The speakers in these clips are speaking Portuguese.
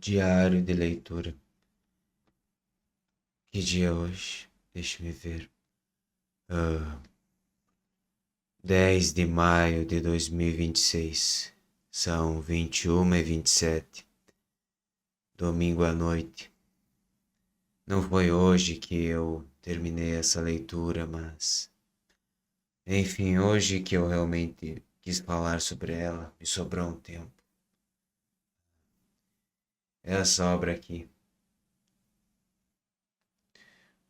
Diário de leitura. Que dia é hoje? Deixa-me ver. Ah, 10 de maio de 2026. São 21h27. Domingo à noite. Não foi hoje que eu terminei essa leitura, mas... Enfim, hoje que eu realmente quis falar sobre ela, me sobrou um tempo. Essa obra aqui.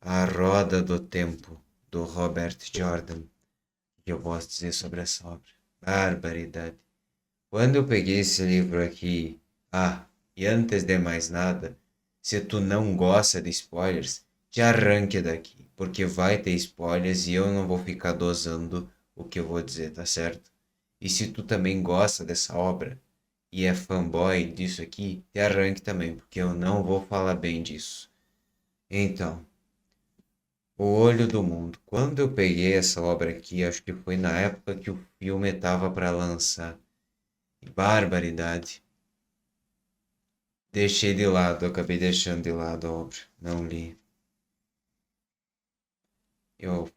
A Roda do Tempo, do Robert Jordan. O que eu posso dizer sobre essa obra? Barbaridade. Quando eu peguei esse livro aqui, e antes de mais nada, se tu não gosta de spoilers, te arranque daqui, porque vai ter spoilers e eu não vou ficar dosando o que eu vou dizer, tá certo? E se tu também gosta dessa obra e é fanboy disso aqui, te arranque também, porque eu não vou falar bem disso. Então, O Olho do Mundo. Quando eu peguei essa obra aqui, acho que foi na época que o filme estava para lançar. Barbaridade. Deixei de lado, acabei deixando de lado a obra. Não li.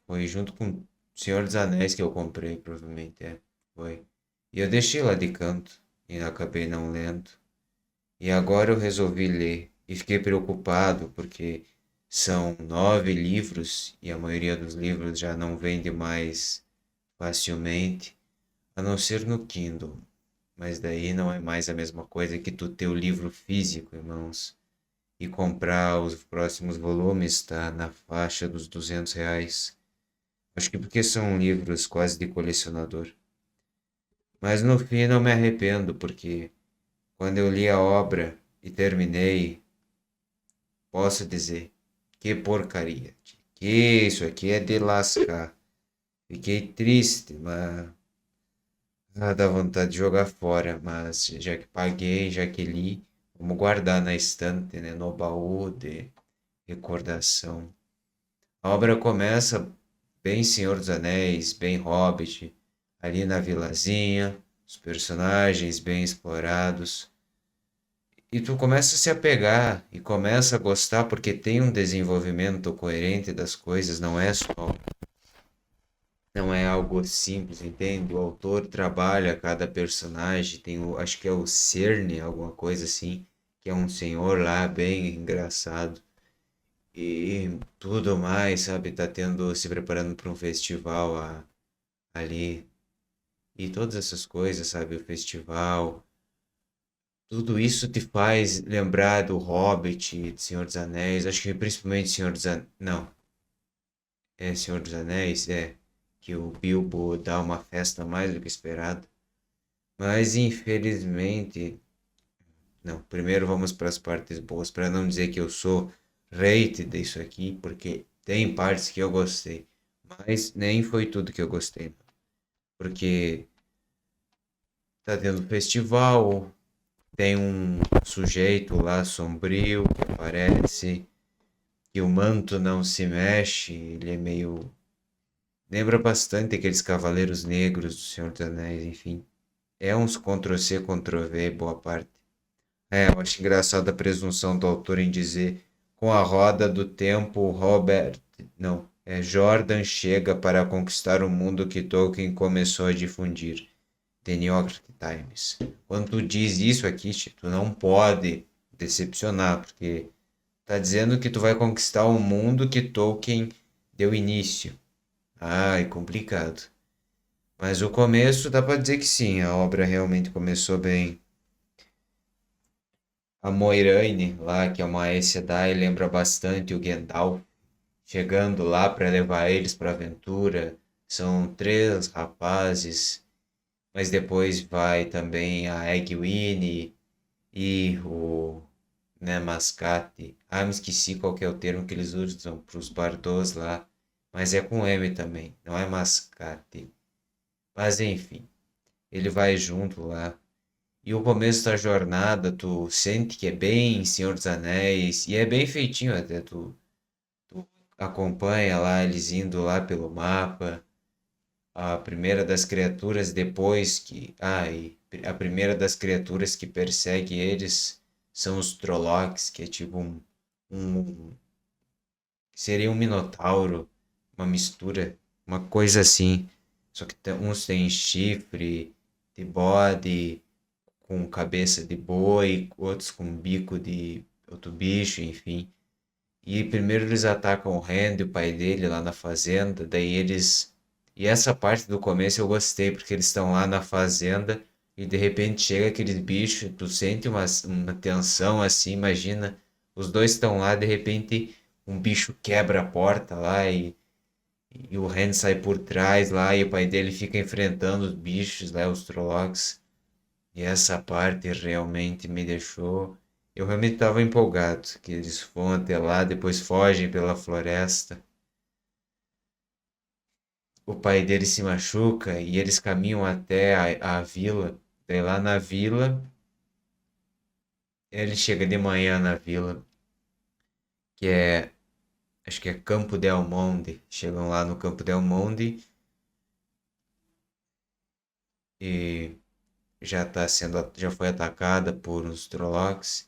Foi junto com Senhor dos Anéis que eu comprei, provavelmente, foi. E eu deixei lá de canto e acabei não lendo. E agora eu resolvi ler e fiquei preocupado porque são 9 livros e a maioria dos livros já não vende mais facilmente, a não ser no Kindle. Mas daí não é mais a mesma coisa que tu ter o livro físico em mãos e comprar os próximos volumes, tá na faixa dos R$ 200. Acho que porque são livros quase de colecionador. Mas no fim não me arrependo, porque quando eu li a obra e terminei, posso dizer, que porcaria. Que isso aqui é de lascar. Fiquei triste, mas dá vontade de jogar fora. Mas já que paguei, já que li, vamos guardar na estante, né, no baú de recordação. A obra começa bem Senhor dos Anéis, bem Hobbit, ali na vilazinha, os personagens bem explorados. E tu começa a se apegar e começa a gostar porque tem um desenvolvimento coerente das coisas, não é algo simples, entende? O autor trabalha cada personagem, acho que é o Cerne, alguma coisa assim, que é um senhor lá bem engraçado. E tudo mais, sabe? Tá se preparando para um festival ali. E todas essas coisas, sabe? O festival. Tudo isso te faz lembrar do Hobbit, de Senhor dos Anéis. Acho que principalmente Senhor dos Anéis. Não, é Senhor dos Anéis, é. Que o Bilbo dá uma festa mais do que esperado. Mas infelizmente. Não, primeiro vamos para as partes boas, para não dizer que eu sou hate disso aqui, porque tem partes que eu gostei. Mas nem foi tudo que eu gostei. Porque tá tendo festival, tem um sujeito lá sombrio que aparece, que o manto não se mexe, ele é meio. Lembra bastante aqueles Cavaleiros Negros do Senhor dos Anéis, enfim. É uns Ctrl-C, Ctrl-V, boa parte. Eu acho engraçado a presunção do autor em dizer: com a roda do tempo, Robert. Não, Jordan chega para conquistar o mundo que Tolkien começou a difundir. The New York Times. Quando tu diz isso aqui, tu não pode decepcionar, porque tá dizendo que tu vai conquistar o mundo que Tolkien deu início. É complicado. Mas o começo dá pra dizer que sim, a obra realmente começou bem. A Moiraine, lá, que é uma Aes Sedai, lembra bastante o Gandalf, chegando lá para levar eles para aventura. São 3 rapazes, mas depois vai também a Egwene e o Mascate. Me esqueci qual que é o termo que eles usam para os bardos lá, mas é com M também, não é Mascate. Mas enfim, ele vai junto lá. E o começo da jornada, tu sente que é bem Senhor dos Anéis, e é bem feitinho até, tu acompanha lá eles indo lá pelo mapa, a primeira das criaturas depois que. E a primeira das criaturas que persegue eles são os Trollocs, que é tipo um seria um minotauro, uma mistura, uma coisa assim. Só que uns têm chifre de bode, com cabeça de boi, outros com bico de outro bicho, enfim. E primeiro eles atacam o Randy, o pai dele, lá na fazenda, daí eles. E essa parte do começo eu gostei, porque eles estão lá na fazenda e de repente chega aqueles bichos, tu sente uma tensão assim, imagina, os dois estão lá, de repente um bicho quebra a porta lá e o Randy sai por trás lá e o pai dele fica enfrentando os bichos lá, os Trollocs. E essa parte realmente me deixou. Eu realmente estava empolgado, que eles vão até lá, depois fogem pela floresta. O pai dele se machuca e eles caminham até a vila. Daí lá na vila, ele chega de manhã na vila, que é, acho que é Campo Del Monde. Chegam lá no Campo Del Monde e já foi atacada por uns Trollocs.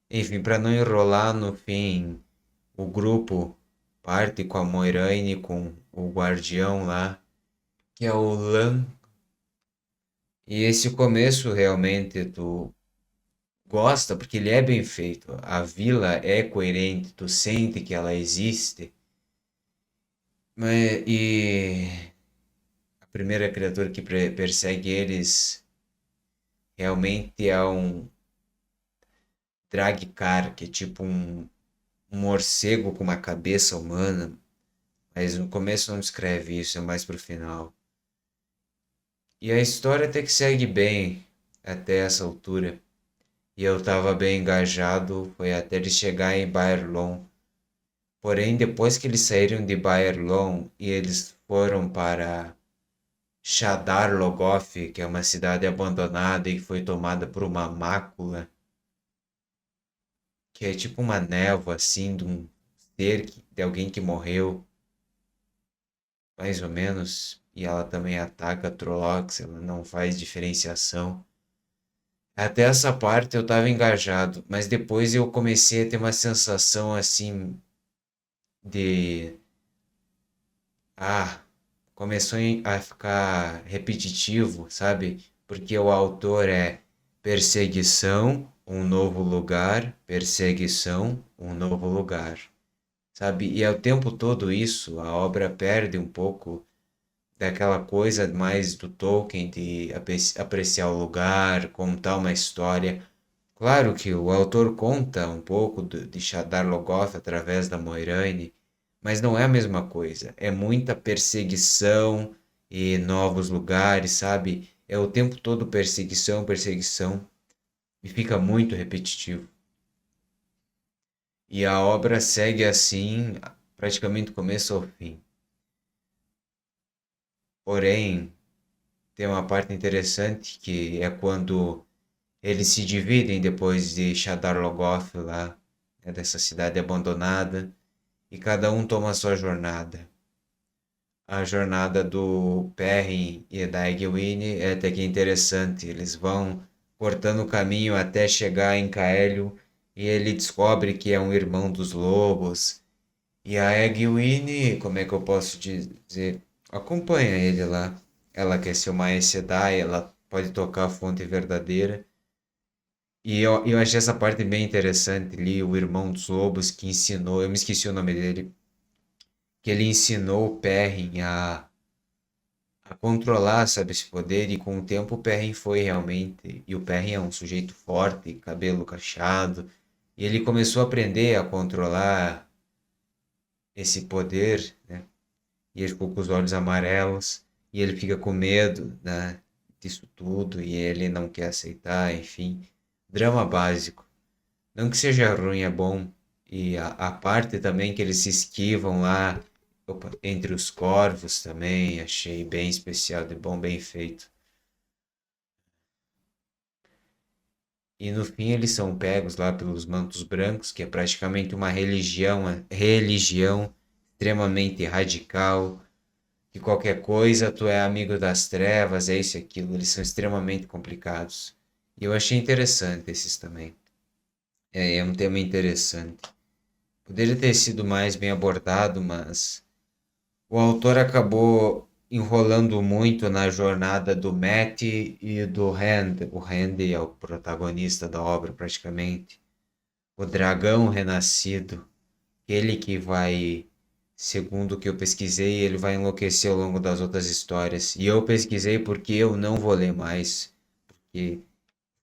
Enfim, para não enrolar, no fim, o grupo parte com a Moiraine, com o guardião lá, que é o Lan. E esse começo realmente tu gosta, porque ele é bem feito. A vila é coerente, tu sente que ela existe. E a primeira criatura que persegue eles realmente é um Dragkar, que é tipo um morcego com uma cabeça humana. Mas no começo não descreve isso, é mais pro final. E a história até que segue bem até essa altura. E eu estava bem engajado, foi até eles chegar em Baerlon. Porém, depois que eles saíram de Baerlon e eles foram para Shadar Logoth, que é uma cidade abandonada e que foi tomada por uma mácula, que é tipo uma névoa assim de um ser, de alguém que morreu, mais ou menos. E ela também ataca Trollocs, ela não faz diferenciação. Até essa parte eu tava engajado, mas depois eu comecei a ter uma sensação assim de. Ah, começou a ficar repetitivo, sabe? Porque o autor é perseguição, um novo lugar, perseguição, um novo lugar, sabe? E é o tempo todo isso, a obra perde um pouco daquela coisa mais do Tolkien de apreciar o lugar, contar uma história. Claro que o autor conta um pouco de Shadar Logoth através da Moiraine, mas não é a mesma coisa. É muita perseguição e novos lugares, sabe? É o tempo todo perseguição, perseguição, e fica muito repetitivo. E a obra segue assim, praticamente do começo ao fim. Porém, tem uma parte interessante que é quando eles se dividem depois de Shadar Logoth lá, né, dessa cidade abandonada, e cada um toma a sua jornada. A jornada do Perrin e da Egwene é até que interessante. Eles vão cortando o caminho até chegar em Caelho e ele descobre que é um irmão dos lobos. E a Egwene, como é que eu posso dizer, acompanha ele lá. Ela quer ser uma Aes Sedai, ela pode tocar a fonte verdadeira. E eu achei essa parte bem interessante ali, o irmão dos lobos que ensinou, eu me esqueci o nome dele, que ele ensinou o Perrin a controlar, sabe, esse poder, e com o tempo o Perrin foi realmente, e o Perrin é um sujeito forte, cabelo cacheado, e ele começou a aprender a controlar esse poder, né, e ele ficou com os olhos amarelos, e ele fica com medo, né, disso tudo, e ele não quer aceitar, enfim, drama básico. Não que seja ruim, é bom. E a parte também que eles se esquivam lá, opa, entre os corvos também, achei bem especial, de bom, bem feito. E no fim eles são pegos lá pelos mantos brancos, que é praticamente uma religião extremamente radical, que qualquer coisa tu é amigo das trevas, é isso e aquilo, eles são extremamente complicados. E eu achei interessante esses também. É um tema interessante. Poderia ter sido mais bem abordado, mas o autor acabou enrolando muito na jornada do Matt e do Rand. O Rand é o protagonista da obra, praticamente. O dragão renascido. Ele que vai, segundo o que eu pesquisei, ele vai enlouquecer ao longo das outras histórias. E eu pesquisei porque eu não vou ler mais. Porque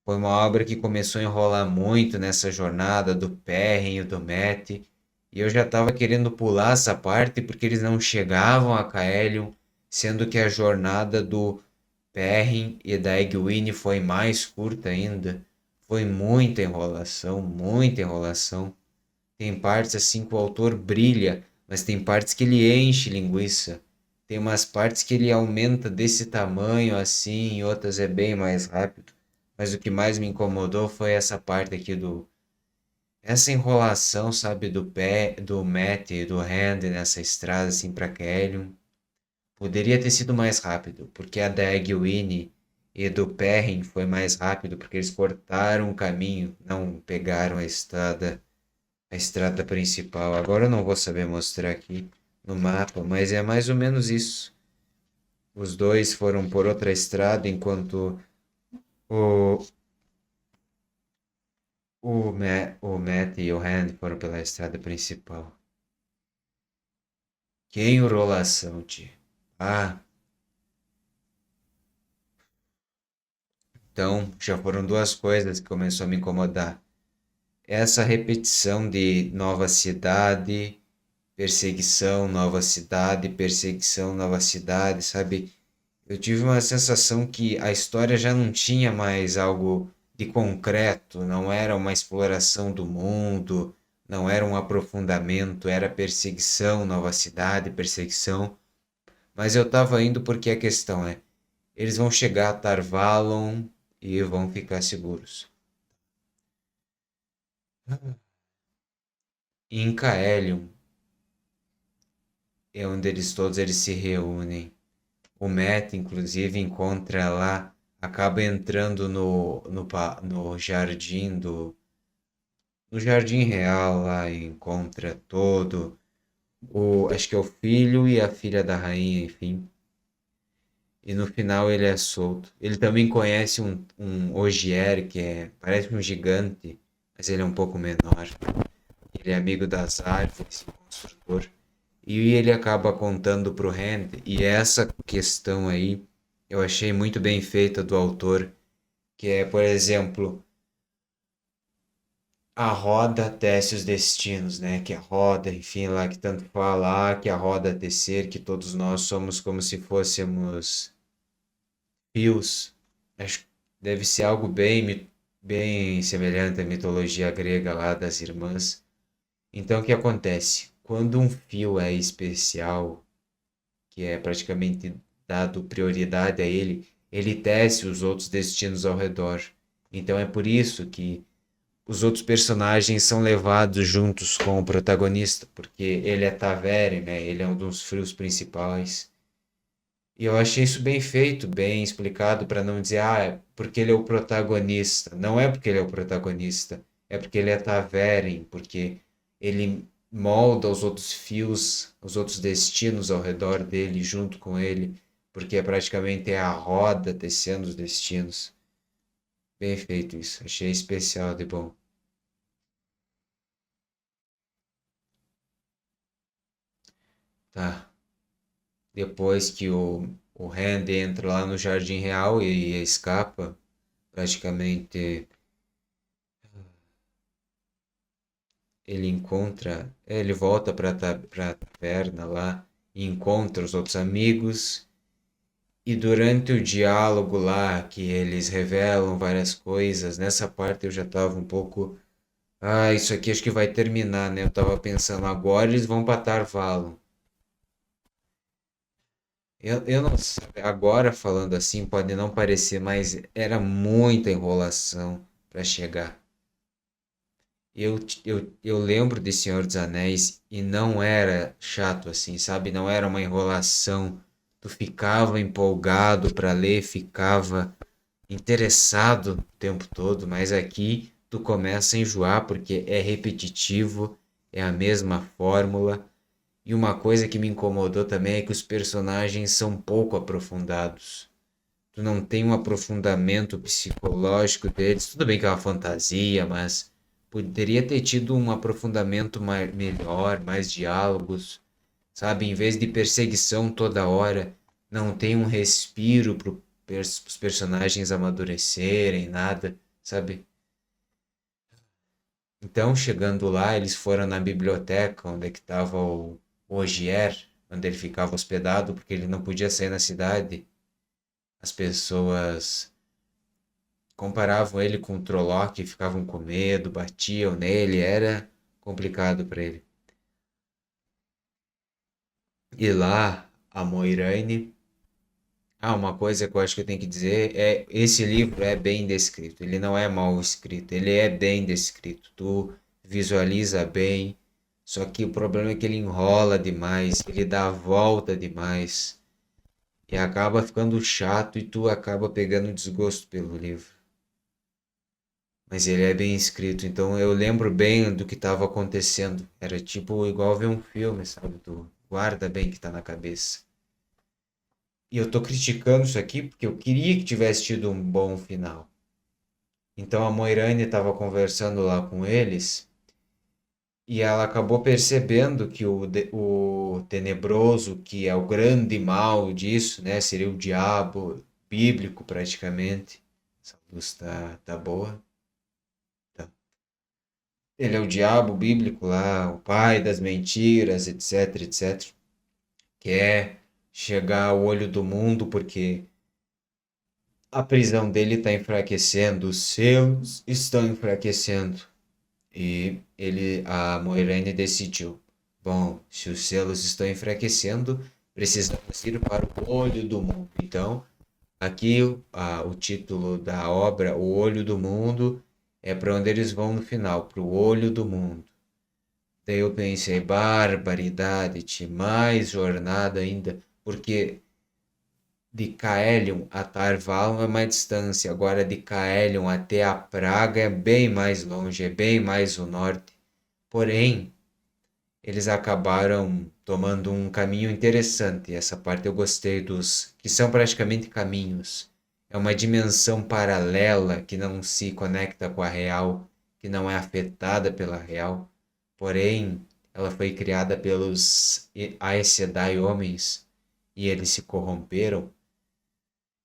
foi uma obra que começou a enrolar muito nessa jornada do Perrin e do Matt. E eu já estava querendo pular essa parte porque eles não chegavam a Caelion, sendo que a jornada do Perrin e da Egwene foi mais curta ainda. Foi muita enrolação, muita enrolação. Tem partes assim que o autor brilha, mas tem partes que ele enche linguiça. Tem umas partes que ele aumenta desse tamanho assim, e outras é bem mais rápido. Mas o que mais me incomodou foi essa parte aqui do essa enrolação, sabe, do pé, do Matt e do Hand nessa estrada assim para Kellyn. Poderia ter sido mais rápido, porque a da Egwene e do Perrin foi mais rápido, porque eles cortaram o caminho, não pegaram a estrada principal. Agora eu não vou saber mostrar aqui no mapa, mas é mais ou menos isso. Os dois foram por outra estrada, enquanto o, o Matt e o Hand foram pela estrada principal. Que enrolação, tio. Ah, então já foram duas coisas que começou a me incomodar. Essa repetição de nova cidade, perseguição, nova cidade, sabe? Eu tive uma sensação que a história já não tinha mais algo de concreto, não era uma exploração do mundo, não era um aprofundamento, era perseguição, nova cidade, perseguição. Mas eu tava indo porque a questão é, eles vão chegar a Tarvalon e vão ficar seguros. Em Caelium é onde eles todos se reúnem. O Matt, inclusive, encontra lá, acaba entrando no jardim no Jardim Real lá e encontra acho que é o filho e a filha da rainha, enfim. E no final ele é solto. Ele também conhece um Ogier parece um gigante, mas ele é um pouco menor. Ele é amigo das árvores, um construtor. E ele acaba contando pro Rand, e essa questão aí eu achei muito bem feita do autor, que é, por exemplo, a roda tece os destinos, né? Que a roda, enfim, lá que tanto fala, que a roda tecer, que todos nós somos como se fôssemos fios. Acho que deve ser algo bem semelhante à mitologia grega lá das irmãs. Então, o que acontece? Quando um fio é especial, que é praticamente dado prioridade a ele, ele tece os outros destinos ao redor. Então é por isso que os outros personagens são levados juntos com o protagonista, porque ele é Tavere, né? Ele é um dos frios principais. E eu achei isso bem feito, bem explicado, para não dizer, é porque ele é o protagonista. Não é porque ele é o protagonista, é porque ele é Taveren, porque ele molda os outros fios, os outros destinos ao redor dele, junto com ele, porque praticamente é a roda tecendo os destinos. Bem feito isso, achei especial de bom. Tá. Depois que o Randy entra lá no Jardim Real e escapa, praticamente ele volta pra taverna lá e encontra os outros amigos. E durante o diálogo lá, que eles revelam várias coisas, nessa parte eu já tava um pouco. Ah, isso aqui acho que vai terminar, né? Eu tava pensando, agora eles vão pra Tarvalon. Eu não sei, agora falando assim pode não parecer, mas era muita enrolação para chegar. Eu lembro de Senhor dos Anéis e não era chato assim, sabe? Não era uma enrolação. Tu ficava empolgado para ler, ficava interessado o tempo todo, mas aqui tu começa a enjoar porque é repetitivo, é a mesma fórmula. E uma coisa que me incomodou também é que os personagens são pouco aprofundados. Tu não tem um aprofundamento psicológico deles. Tudo bem que é uma fantasia, mas poderia ter tido um aprofundamento melhor, mais diálogos, sabe? Em vez de perseguição toda hora, não tem um respiro para os personagens amadurecerem, nada, sabe? Então, chegando lá, eles foram na biblioteca onde é que estava o Ogier, onde ele ficava hospedado, porque ele não podia sair na cidade. As pessoas comparavam ele com o Trolloc, ficavam com medo, batiam nele, era complicado para ele. E lá, a Moiraine. Ah, uma coisa que eu acho que eu tenho que dizer é, esse livro é bem descrito, ele não é mal escrito, ele é bem descrito, tu visualiza bem, só que o problema é que ele enrola demais, ele dá a volta demais, e acaba ficando chato e tu acaba pegando desgosto pelo livro. Mas ele é bem escrito, então eu lembro bem do que estava acontecendo. Era tipo igual ver um filme, sabe? Tu guarda bem o que tá na cabeça. E eu tô criticando isso aqui porque eu queria que tivesse tido um bom final. Então a Moiraine estava conversando lá com eles e ela acabou percebendo que o tenebroso, que é o grande mal disso, né? Seria o diabo bíblico praticamente. Essa luz tá boa. Tá. Ele é o diabo bíblico lá, o pai das mentiras, etc, etc. Quer chegar ao olho do mundo porque a prisão dele está enfraquecendo, os seus estão enfraquecendo. E a Moiraine decidiu: bom, se os selos estão enfraquecendo, precisamos ir para o olho do mundo. Então, aqui o título da obra, O Olho do Mundo, é para onde eles vão no final, para o olho do mundo. Daí eu pensei, barbaridade, mais jornada ainda, porque de Caelion a Tar Valon é mais distância, agora de Caelion até a Praga é bem mais longe, é bem mais o norte. Porém, eles acabaram tomando um caminho interessante. Essa parte eu gostei dos que são praticamente caminhos. É uma dimensão paralela que não se conecta com a real, que não é afetada pela real. Porém, ela foi criada pelos Aes Sedai homens e eles se corromperam.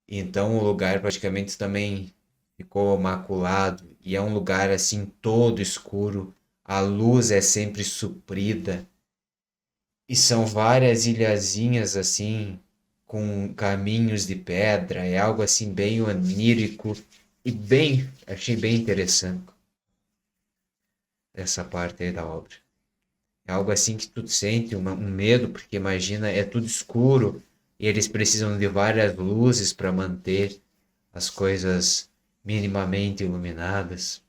Então o lugar praticamente também ficou maculado e é um lugar assim todo escuro. A luz é sempre suprida e são várias ilhazinhas assim com caminhos de pedra. É algo assim bem onírico e bem, achei bem interessante essa parte aí da obra. É algo assim que tu sente um medo, porque imagina, é tudo escuro e eles precisam de várias luzes para manter as coisas minimamente iluminadas.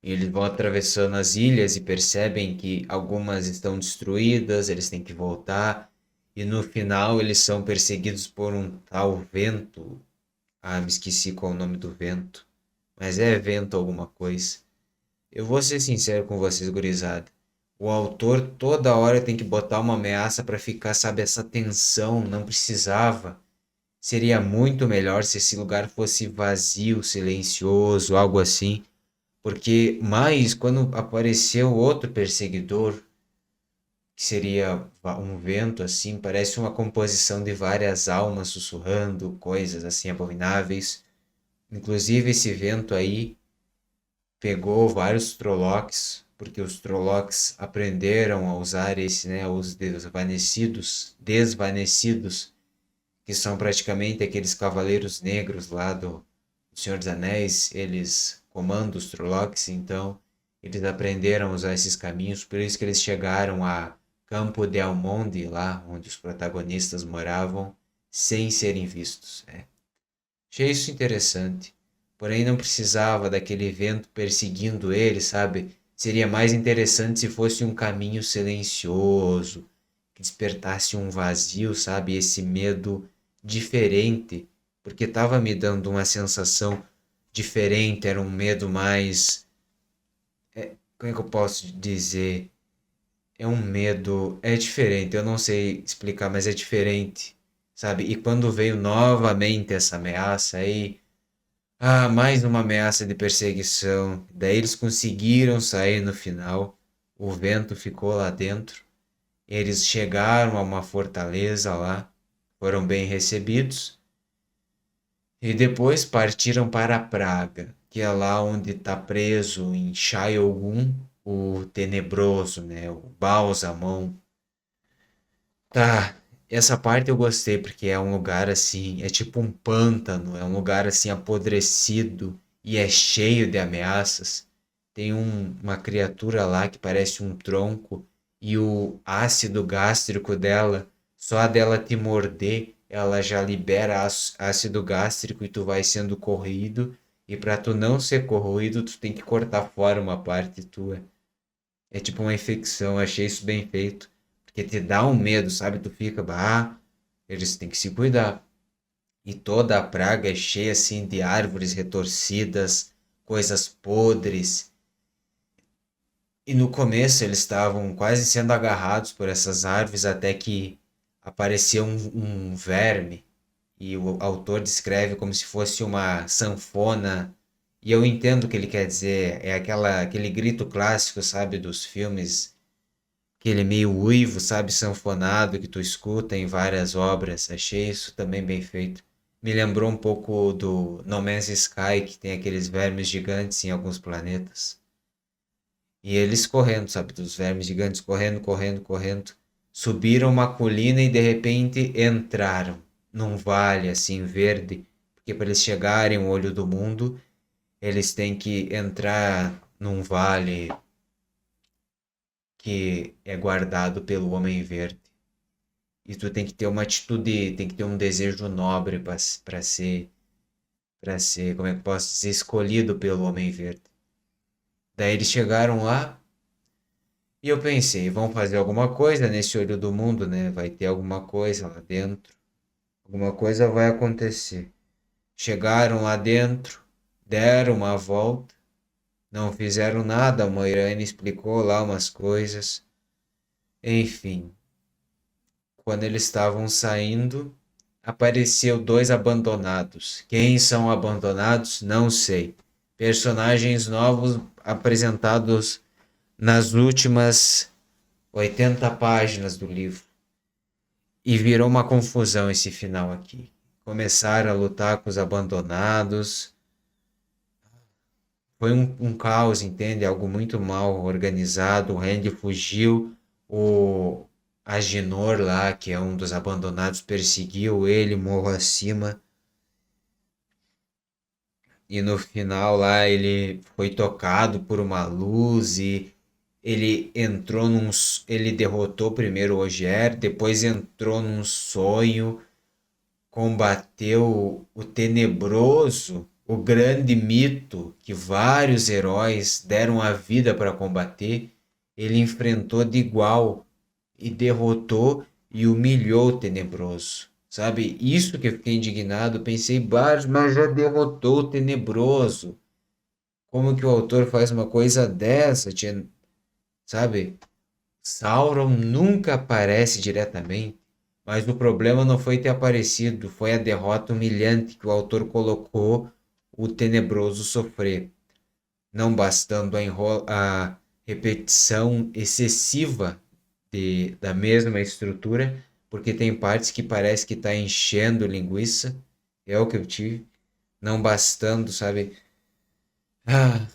E eles vão atravessando as ilhas e percebem que algumas estão destruídas, eles têm que voltar. E no final eles são perseguidos por um tal vento. Ah, me esqueci qual é o nome do vento. Mas é vento alguma coisa. Eu vou ser sincero com vocês, gurizada. O autor toda hora tem que botar uma ameaça para ficar, sabe, essa tensão. Não precisava. Seria muito melhor se esse lugar fosse vazio, silencioso, algo assim. Porque mais quando apareceu outro perseguidor, que seria um vento assim, parece uma composição de várias almas sussurrando coisas assim abomináveis. Inclusive esse vento aí pegou vários Trollocs, porque os Trollocs aprenderam a usar esse, né, os desvanecidos, que são praticamente aqueles cavaleiros negros lá do Senhor dos Anéis, eles comandam os Trollocs, então eles aprenderam a usar esses caminhos, por isso que eles chegaram a Campo de Almonde, lá onde os protagonistas moravam, sem serem vistos. Achei isso interessante. Porém, não precisava daquele vento perseguindo ele, sabe? Seria mais interessante se fosse um caminho silencioso, que despertasse um vazio, sabe? Esse medo diferente, porque estava me dando uma sensação diferente, era um medo mais. Como é que eu posso dizer? É um medo. É diferente, eu não sei explicar, mas é diferente, sabe? E quando veio novamente essa ameaça aí. Ah, mais uma ameaça de perseguição. Daí eles conseguiram sair no final. O vento ficou lá dentro. Eles chegaram a uma fortaleza lá, foram bem recebidos e depois partiram para Praga, que é lá onde está preso em Shogun o Tenebroso, né? O Balsamon. Tá, essa parte eu gostei porque é um lugar assim, é tipo um pântano, é um lugar assim apodrecido e é cheio de ameaças. Tem uma criatura lá que parece um tronco e o ácido gástrico dela, só dela te morder, ela já libera ácido gástrico e tu vai sendo corroído. E para tu não ser corroído, tu tem que cortar fora uma parte tua. É tipo uma infecção, achei isso bem feito. Porque te dá um medo, sabe? Tu fica, eles têm que se cuidar. E toda a praga é cheia assim de árvores retorcidas, coisas podres. E no começo eles estavam quase sendo agarrados por essas árvores até que apareceu um verme. E o autor descreve como se fosse uma sanfona. E eu entendo o que ele quer dizer. É aquele grito clássico, sabe, dos filmes, aquele meio uivo, sabe, sanfonado que tu escuta em várias obras. Achei isso também bem feito. Me lembrou um pouco do No Man's Sky, que tem aqueles vermes gigantes em alguns planetas. E eles correndo, sabe, dos vermes gigantes correndo, correndo, correndo. Subiram uma colina e de repente entraram num vale assim verde, porque para eles chegarem ao olho do mundo, eles têm que entrar num vale que é guardado pelo Homem Verde. E tu tem que ter uma atitude, tem que ter um desejo nobre para ser, como é que eu posso dizer, escolhido pelo Homem Verde. Daí eles chegaram lá e eu pensei, vão fazer alguma coisa nesse olho do mundo, né? Vai ter alguma coisa lá dentro. Alguma coisa vai acontecer. Chegaram lá dentro, deram uma volta, não fizeram nada. A Moirane explicou lá umas coisas. Enfim, quando eles estavam saindo, apareceu dois abandonados. Quem são abandonados? Não sei. Personagens novos apresentados nas últimas 80 páginas do livro. E virou uma confusão esse final aqui. Começaram a lutar com os abandonados. Foi um caos, entende? Algo muito mal organizado. O Randy fugiu. O Aginor lá, que é um dos abandonados, perseguiu ele morro acima. E no final lá ele foi tocado por uma luz e ele entrou ele derrotou primeiro o Ogier, depois entrou num sonho, combateu o tenebroso, o grande mito que vários heróis deram a vida para combater. Ele enfrentou de igual e derrotou e humilhou o tenebroso. Sabe, isso que eu fiquei indignado, pensei, mas já derrotou o tenebroso. Como que o autor faz uma coisa dessa, tia? Sabe? Sauron nunca aparece diretamente, mas o problema não foi ter aparecido, foi a derrota humilhante que o autor colocou o tenebroso sofrer. Não bastando a repetição excessiva da mesma estrutura, porque tem partes que parece que está enchendo linguiça, é o que eu tive, não bastando, sabe? Ah,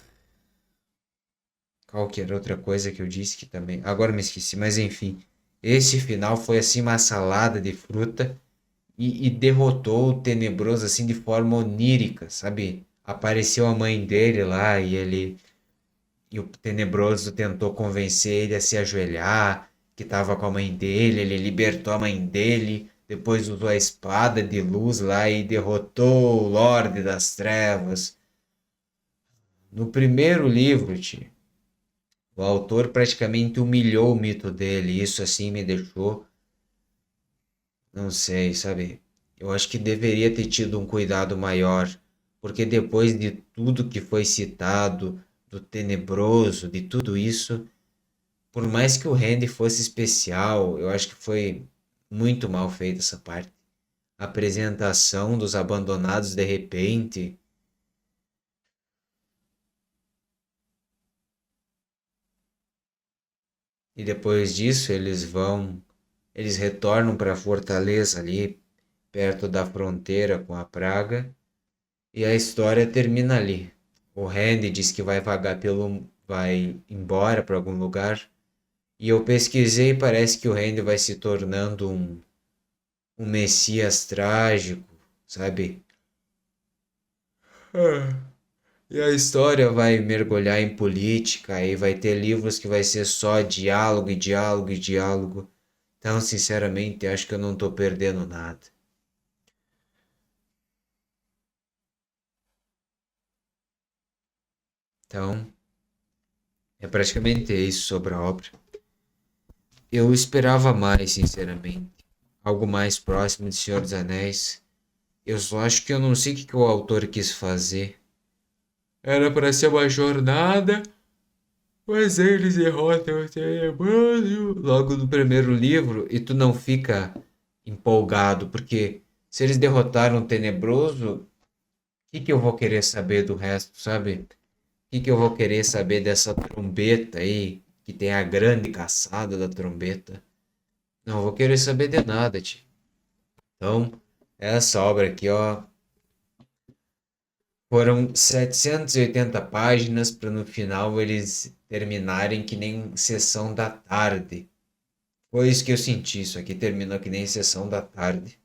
qualquer outra coisa que eu disse que também. Agora me esqueci, mas enfim. Esse final foi assim uma salada de fruta e derrotou o tenebroso assim de forma onírica, sabe? Apareceu a mãe dele lá e ele. E o tenebroso tentou convencer ele a se ajoelhar, que estava com a mãe dele, ele libertou a mãe dele, depois usou a espada de luz lá e derrotou o Lorde das Trevas. No primeiro livro, tio, o autor praticamente humilhou o mito dele. Isso assim me deixou, não sei, sabe? Eu acho que deveria ter tido um cuidado maior, porque depois de tudo que foi citado, do tenebroso, de tudo isso, por mais que o Randy fosse especial, eu acho que foi muito mal feita essa parte. A apresentação dos abandonados de repente. E depois disso eles retornam para a fortaleza ali, perto da fronteira com a praga, e a história termina ali. O Randy diz que vai embora para algum lugar, e eu pesquisei e parece que o Randy vai se tornando um messias trágico, sabe? E a história vai mergulhar em política, e vai ter livros que vai ser só diálogo e diálogo e diálogo. Então, sinceramente, acho que eu não tô perdendo nada. Então, é praticamente isso sobre a obra. Eu esperava mais, sinceramente. Algo mais próximo de Senhor dos Anéis. Eu só acho que eu não sei o que o autor quis fazer. Era para ser uma jornada, mas eles derrotam o Tenebroso logo no primeiro livro e tu não fica empolgado, porque se eles derrotaram o Tenebroso, o que eu vou querer saber do resto, sabe? Que eu vou querer saber dessa trombeta aí, que tem a grande caçada da trombeta? Não vou querer saber de nada, tio. Então, essa obra aqui, ó, foram 780 páginas para no final eles terminarem que nem sessão da tarde. Foi isso que eu senti, isso aqui terminou que nem sessão da tarde.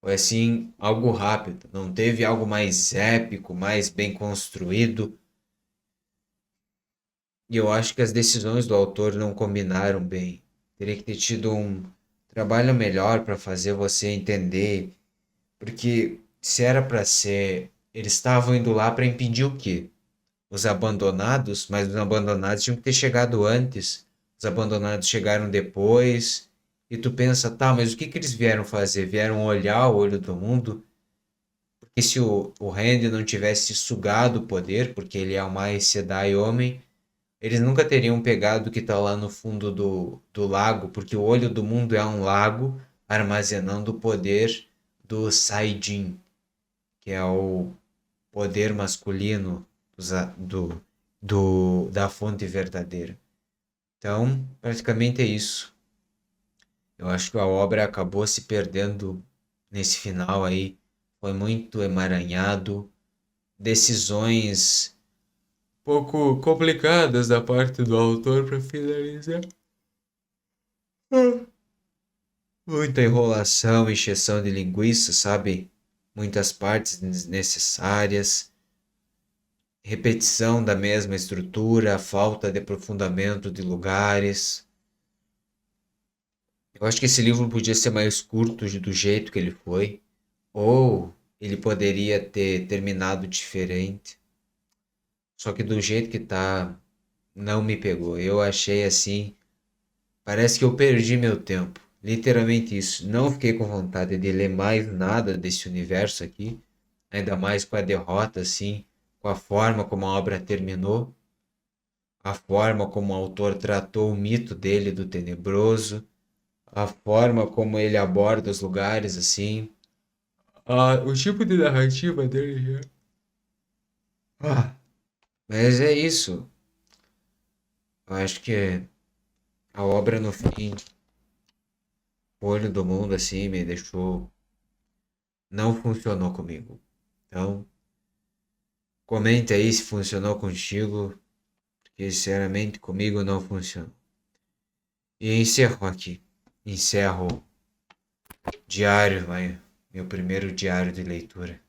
Foi assim, algo rápido, não teve algo mais épico, mais bem construído. E eu acho que as decisões do autor não combinaram bem. Teria que ter tido um trabalho melhor para fazer você entender, porque se era para ser, eles estavam indo lá para impedir o quê? Os abandonados, mas os abandonados tinham que ter chegado antes. Os abandonados chegaram depois. E tu pensa, tá, mas o que que eles vieram fazer? Vieram olhar o olho do mundo? Porque se o Randy não tivesse sugado o poder, porque ele é o mais Sedai homem, eles nunca teriam pegado o que está lá no fundo do lago, porque o olho do mundo é um lago armazenando o poder do Saiyajin, que é o poder masculino da fonte verdadeira. Então, praticamente é isso. Eu acho que a obra acabou se perdendo nesse final aí. Foi muito emaranhado, decisões pouco complicadas da parte do autor para finalizar. Muita enrolação, encheção de linguiça, sabe? Muitas partes desnecessárias, repetição da mesma estrutura, falta de aprofundamento de lugares. Eu acho que esse livro podia ser mais curto do jeito que ele foi, ou ele poderia ter terminado diferente. Só que do jeito que tá, não me pegou. Eu achei assim, parece que eu perdi meu tempo. Literalmente isso. Não fiquei com vontade de ler mais nada desse universo aqui. Ainda mais com a derrota, assim. Com a forma como a obra terminou. A forma como o autor tratou o mito dele do tenebroso. A forma como ele aborda os lugares, assim. O tipo de narrativa dele já. Ah, mas é isso. Eu acho que a obra no fim, o olho do mundo, assim, me deixou. Não funcionou comigo. Então, comenta aí se funcionou contigo, porque sinceramente comigo não funcionou. E encerro aqui. Encerro diário, vai, meu primeiro diário de leitura.